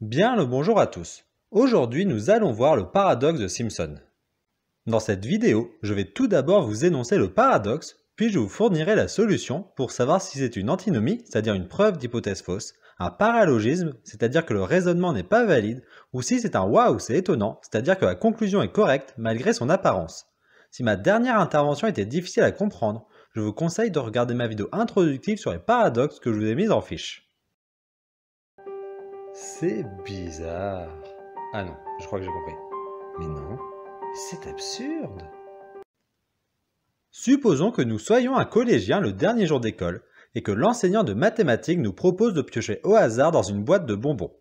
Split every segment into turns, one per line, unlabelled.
Bien le bonjour à tous. Aujourd'hui, nous allons voir le paradoxe de Simpson. Dans cette vidéo, je vais tout d'abord vous énoncer le paradoxe, puis je vous fournirai la solution pour savoir si c'est une antinomie, c'est-à-dire une preuve d'hypothèse fausse, un paralogisme, c'est-à-dire que le raisonnement n'est pas valide, ou si c'est un waouh, c'est étonnant, c'est-à-dire que la conclusion est correcte malgré son apparence. Si ma dernière intervention était difficile à comprendre, je vous conseille de regarder ma vidéo introductive sur les paradoxes que je vous ai mise en fiche. C'est bizarre. Ah non, je crois que j'ai compris. Mais non, c'est absurde. Supposons que nous soyons un collégien le dernier jour d'école et que l'enseignant de mathématiques nous propose de piocher au hasard dans une boîte de bonbons.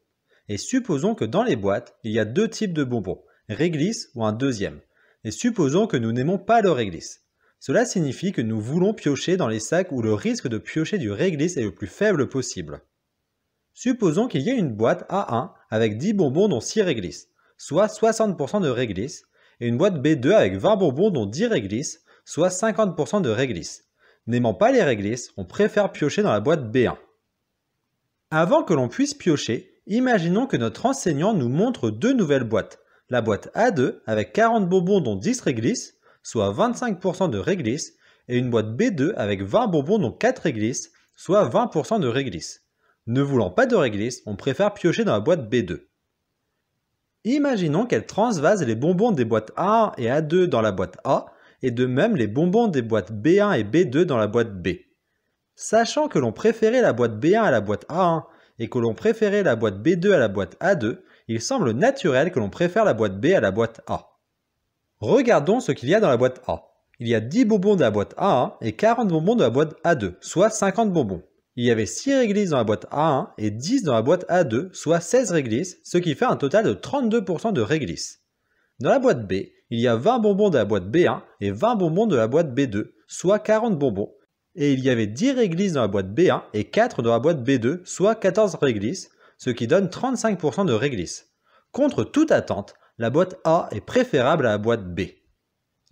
Et supposons que dans les boîtes, il y a deux types de bonbons, réglisse ou un deuxième. Et supposons que nous n'aimons pas le réglisse. Cela signifie que nous voulons piocher dans les sacs où le risque de piocher du réglisse est le plus faible possible. Supposons qu'il y ait une boîte A1 avec 10 bonbons dont 6 réglisses, soit 60% de réglisse, et une boîte B2 avec 20 bonbons dont 10 réglisses, soit 50% de réglisse. N'aimant pas les réglisses, on préfère piocher dans la boîte B1. Avant que l'on puisse piocher, imaginons que notre enseignant nous montre deux nouvelles boîtes. La boîte A2 avec 40 bonbons dont 10 réglisses, soit 25% de réglisse, et une boîte B2 avec 20 bonbons dont 4 réglisses, soit 20% de réglisse. Ne voulant pas de réglisse, on préfère piocher dans la boîte B2. Imaginons qu'elle transvase les bonbons des boîtes A1 et A2 dans la boîte A, et de même les bonbons des boîtes B1 et B2 dans la boîte B. Sachant que l'on préférait la boîte B1 à la boîte A1 et que l'on préférait la boîte B2 à la boîte A2, il semble naturel que l'on préfère la boîte B à la boîte A. Regardons ce qu'il y a dans la boîte A. Il y a 10 bonbons de la boîte A1 et 40 bonbons de la boîte A2, soit 50 bonbons. Il y avait 6 réglisses dans la boîte A1 et 10 dans la boîte A2, soit 16 réglisses, ce qui fait un total de 32% de réglisses. Dans la boîte B, il y a 20 bonbons de la boîte B1 et 20 bonbons de la boîte B2, soit 40 bonbons. Et il y avait 10 réglisses dans la boîte B1 et 4 dans la boîte B2, soit 14 réglisses, ce qui donne 35% de réglisses. Contre toute attente, la boîte A est préférable à la boîte B.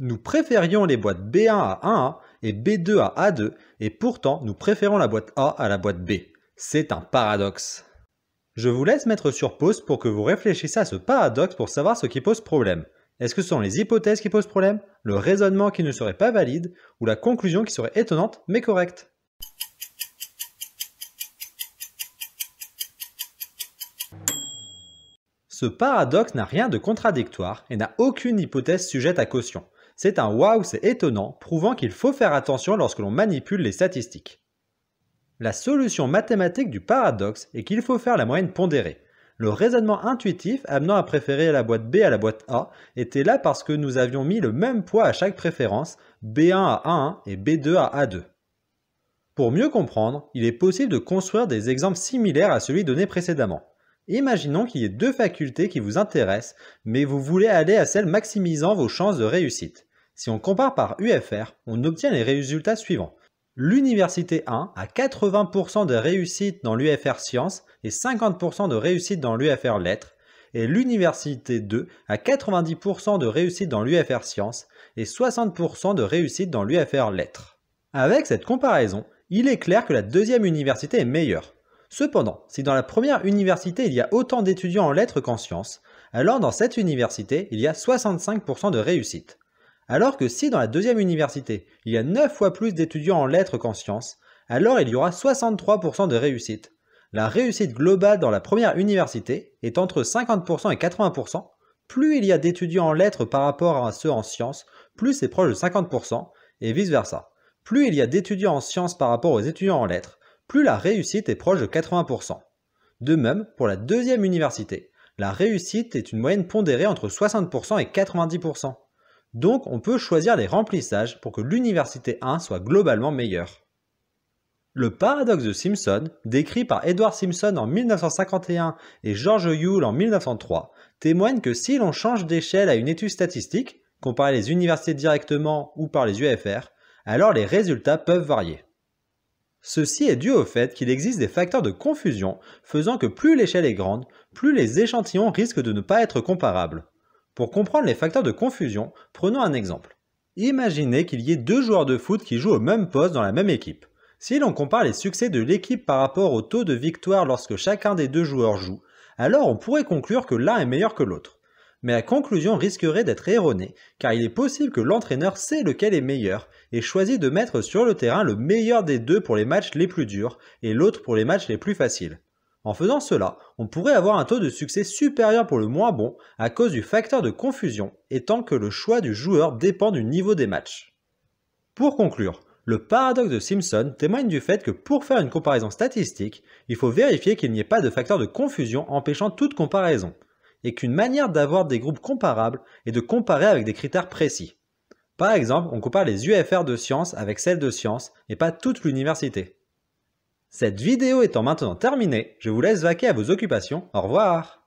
Nous préférions les boîtes B1 à 1A et B2 à A2, et pourtant nous préférons la boîte A à la boîte B. C'est un paradoxe. Je vous laisse mettre sur pause pour que vous réfléchissiez à ce paradoxe pour savoir ce qui pose problème. Est-ce que ce sont les hypothèses qui posent problème, le raisonnement qui ne serait pas valide, ou la conclusion qui serait étonnante mais correcte? Ce paradoxe n'a rien de contradictoire et n'a aucune hypothèse sujette à caution. C'est un waouh, c'est étonnant, prouvant qu'il faut faire attention lorsque l'on manipule les statistiques. La solution mathématique du paradoxe est qu'il faut faire la moyenne pondérée. Le raisonnement intuitif amenant à préférer la boîte B à la boîte A était là parce que nous avions mis le même poids à chaque préférence, B1 à A1 et B2 à A2. Pour mieux comprendre, il est possible de construire des exemples similaires à celui donné précédemment. Imaginons qu'il y ait deux facultés qui vous intéressent, mais vous voulez aller à celle maximisant vos chances de réussite. Si on compare par UFR, on obtient les résultats suivants. L'université 1 a 80% de réussite dans l'UFR sciences et 50% de réussite dans l'UFR lettres, et l'université 2 a 90% de réussite dans l'UFR sciences et 60% de réussite dans l'UFR lettres. Avec cette comparaison, il est clair que la deuxième université est meilleure. Cependant, si dans la première université il y a autant d'étudiants en lettres qu'en sciences, alors dans cette université il y a 65% de réussite. Alors que si dans la deuxième université il y a 9 fois plus d'étudiants en lettres qu'en sciences, alors il y aura 63% de réussite. La réussite globale dans la première université est entre 50% et 80%. Plus il y a d'étudiants en lettres par rapport à ceux en sciences, plus c'est proche de 50%, et vice versa. Plus il y a d'étudiants en sciences par rapport aux étudiants en lettres, plus la réussite est proche de 80%. De même, pour la deuxième université, la réussite est une moyenne pondérée entre 60% et 90%. Donc on peut choisir les remplissages pour que l'université 1 soit globalement meilleure. Le paradoxe de Simpson, décrit par Edward Simpson en 1951 et George Yule en 1903, témoigne que si l'on change d'échelle à une étude statistique, comparer les universités directement ou par les UFR, alors les résultats peuvent varier. Ceci est dû au fait qu'il existe des facteurs de confusion faisant que plus l'échelle est grande, plus les échantillons risquent de ne pas être comparables. Pour comprendre les facteurs de confusion, prenons un exemple. Imaginez qu'il y ait deux joueurs de foot qui jouent au même poste dans la même équipe. Si l'on compare les succès de l'équipe par rapport au taux de victoire lorsque chacun des deux joueurs joue, alors on pourrait conclure que l'un est meilleur que l'autre. Mais la conclusion risquerait d'être erronée, car il est possible que l'entraîneur sait lequel est meilleur et choisit de mettre sur le terrain le meilleur des deux pour les matchs les plus durs et l'autre pour les matchs les plus faciles. En faisant cela, on pourrait avoir un taux de succès supérieur pour le moins bon à cause du facteur de confusion, étant que le choix du joueur dépend du niveau des matchs. Pour conclure, le paradoxe de Simpson témoigne du fait que pour faire une comparaison statistique, il faut vérifier qu'il n'y ait pas de facteur de confusion empêchant toute comparaison, et qu'une manière d'avoir des groupes comparables est de comparer avec des critères précis. Par exemple, on compare les UFR de sciences avec celles de sciences et pas toute l'université. Cette vidéo étant maintenant terminée, je vous laisse vaquer à vos occupations. Au revoir!